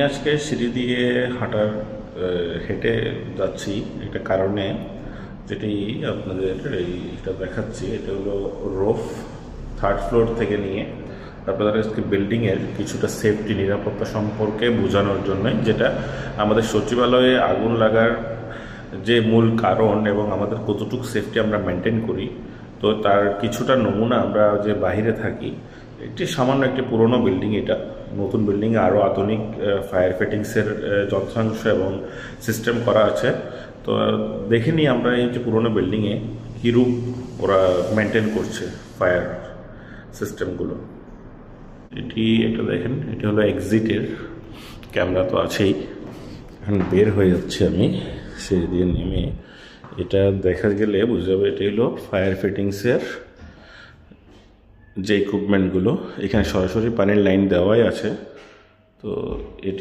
আজকে সিঁড়ি দিয়ে হেঁটে যাচ্ছি একটা কারণে, যেটি আপনাদের এইটা দেখাচ্ছি। এটা হলো রুফ, 3rd ফ্লোর থেকে নিয়ে আপনাদের আজকে বিল্ডিংয়ের কিছুটা সেফটি নিরাপত্তা সম্পর্কে বোঝানোর জন্য, যেটা আমাদের সচিবালয়ে আগুন লাগার যে মূল কারণ এবং আমাদের কতটুকু সেফটি আমরা মেনটেন করি, তো তার কিছুটা নমুনা। আমরা যে বাইরে থাকি, সামান্য একটি পুরনো বিল্ডিং, এটা নতুন বিল্ডিংয়ে আরও আধুনিক ফায়ার ফাইটিংসের যন্ত্রাংশ এবং সিস্টেম করা আছে। তো দেখে নিই আমরা এই যে পুরনো বিল্ডিংয়ে কীরূপ ওরা মেনটেন করছে ফায়ার সিস্টেমগুলো। এটা দেখেন, এটা হলো এক্সিটের ক্যামেরা তো আছেই। এখন বের হয়ে যাচ্ছে আমি সিঁড়ি দিয়ে নেমে। এটা দেখা গেলে বুঝে যাবে এটা হলো ফায়ার ফাইটিংসের যে ইকুইপমেন্টগুলো। এখানে সরাসরি পানির লাইন দেওয়াই আছে। তো এটি